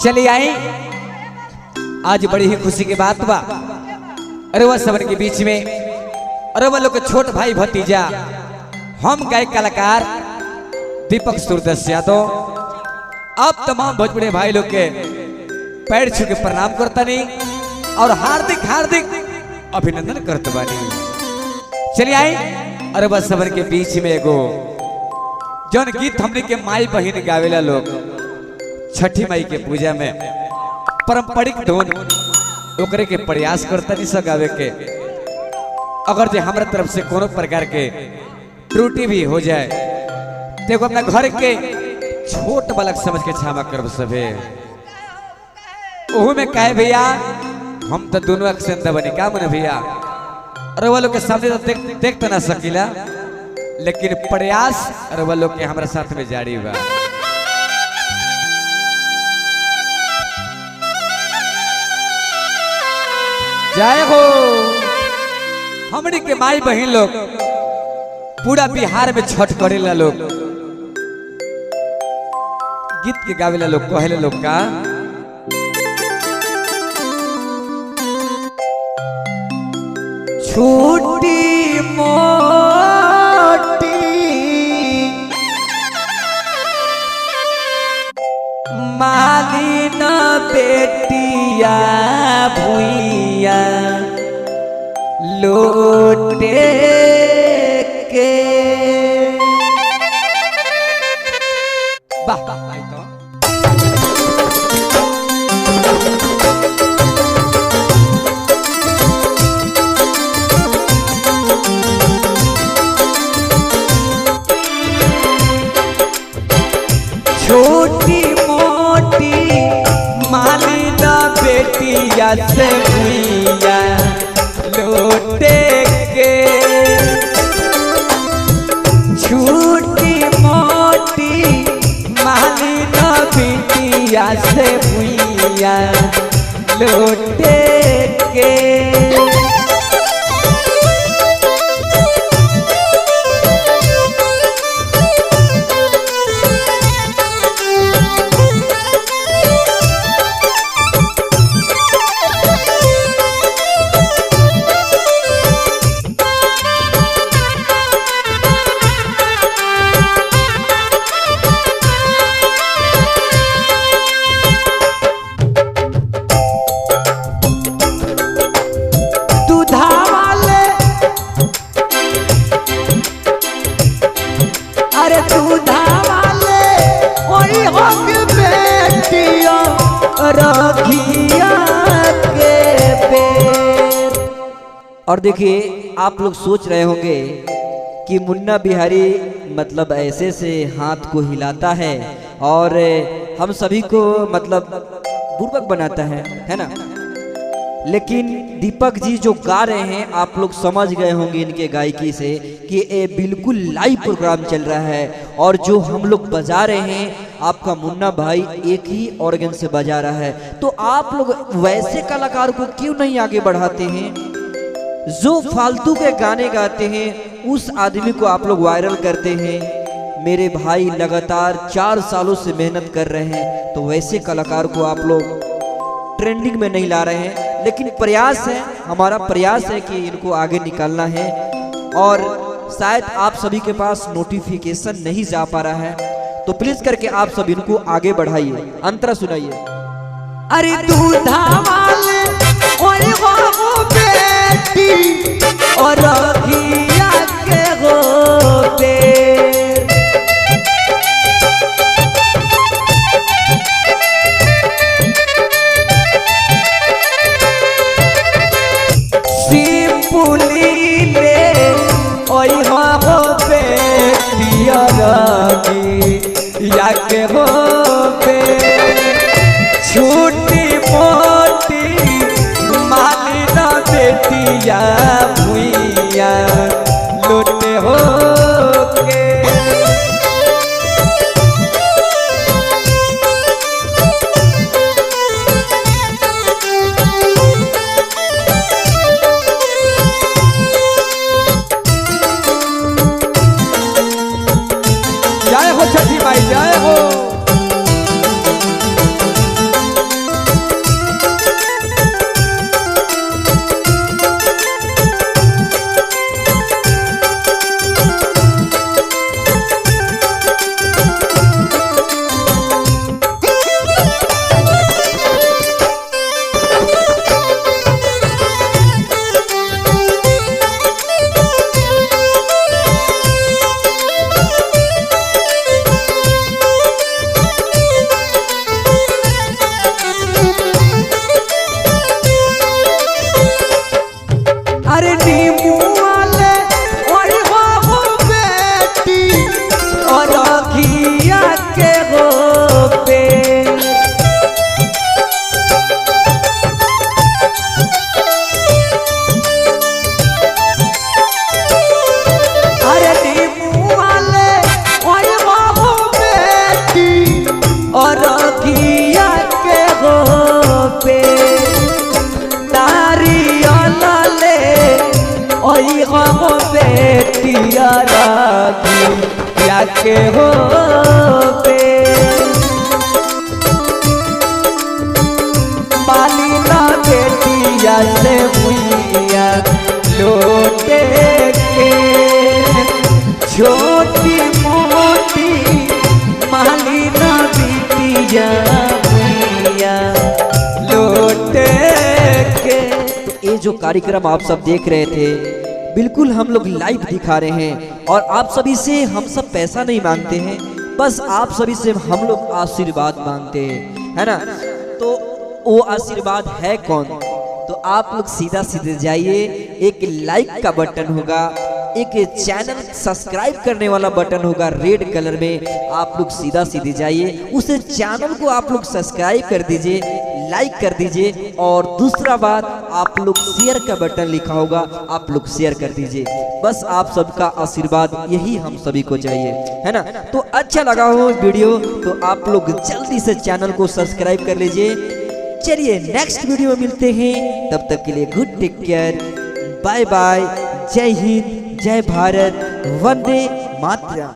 चलिए आई, आज बड़ी ही खुशी की बात बा। अरे वह सबन के बीच में, अरे वह लोग के छोट भाई भतीजा हम गायक कलाकार दीपक सूरदास यादव अब तमाम भोजपुरी भाई लोग के पैर छू के प्रणाम करता नहीं और हार्दिक हार्दिक अभिनंदन करते बानी। चलिए आई, अरे बस सबन के बीच में एगो जौन गीत हमने के माई बहिन गावेला लोग छठी माई के पूजा में पारंपरिक धुन ओकरे के प्रयास करता नहीं सब गावे के। अगर जो हमारे तरफ से कोनो प्रकार के त्रुटि भी हो जाए तो अपना घर के छोट बालक समझ के क्षमा कर सभे। ओहू में कहे भैया हम तो दोनों अक्सर बनी का मन भैया, अरे वो लोग के सामने तो देख तो ना सकीला, लेकिन प्रयास अरे वो लोग के हमारे साथ में जारी बा। जय हो। हमनी के माई बहन लोग पूरा बिहार में छठ करेला लोग, गीत के गावेला लोग, कहेला लोग का छोटी मोटी मालिन बेटिया भुइया लोटे के वाह भाई तो छोटी मोटी मालिन बेटिया से भुइया लोटे के, छोटी मोटी मालिन बेटिया से भुइया लोटे के। और देखिए आप लोग सोच रहे होंगे कि मुन्ना बिहारी मतलब ऐसे से हाथ को हिलाता है और हम सभी को मतलब बुर्बक बनाता है ना, लेकिन दीपक जी जो गा रहे हैं आप लोग समझ गए होंगे इनके गायकी से कि ये बिल्कुल लाइव प्रोग्राम चल रहा है। और जो हम लोग बजा रहे हैं आपका मुन्ना भाई एक ही ऑर्गन से बजा रहा है, तो आप लोग वैसे कलाकार को क्यों नहीं आगे बढ़ाते हैं? जो फालतू के गाने गाते हैं उस आदमी को आप लोग वायरल करते हैं। मेरे भाई लगातार 4 सालों से मेहनत कर रहे हैं, तो वैसे कलाकार को आप लोग ट्रेंडिंग में नहीं ला रहे हैं, लेकिन प्रयास है, हमारा प्रयास है कि इनको आगे निकालना है। और शायद आप सभी के पास नोटिफिकेशन नहीं जा पा रहा है, तो प्लीज करके आप सब इनको आगे बढ़ाइए। अंतरा सुनाइए। अरे दूधा वाले ओए वो बेटी और घिया के होते, सिपुली ले ओए हो बेटी और घिया के होते, छोटी मोटी मालिन बेटिया भुइया लोटे हो के। के हो पे पाली ना बेटिया से भुइया लोटे के छोटी मोटी माली ना बेटिया भुइया लोटे के। तो ये जो कार्यक्रम आप सब देख रहे थे बिल्कुल हम लोग लाइव दिखा रहे हैं और आप सभी से हम सब पैसा नहीं मांगते हैं, बस आप सभी से हम लोग आशीर्वाद मांगते हैं, है ना। तो वो आशीर्वाद है कौन, तो आप लोग सीधा सीधे जाइए, एक लाइक का बटन होगा, एक चैनल सब्सक्राइब करने वाला बटन होगा रेड कलर में, आप लोग सीधा सीधे जाइए, उस चैनल को आप लोग सब्सक्राइब कर दीजिए, लाइक कर दीजिए, और दूसरा बात आप लोग शेयर का बटन लिखा होगा, आप लोग शेयर कर दीजिए। बस आप सबका आशीर्वाद यही हम सभी को चाहिए, है ना। तो अच्छा लगा हो वीडियो तो आप लोग जल्दी से चैनल को सब्सक्राइब कर लीजिए। चलिए नेक्स्ट वीडियो में मिलते हैं, तब तक के लिए good take care, bye bye, जय हिंद, जय भारत, वंदे मातरम।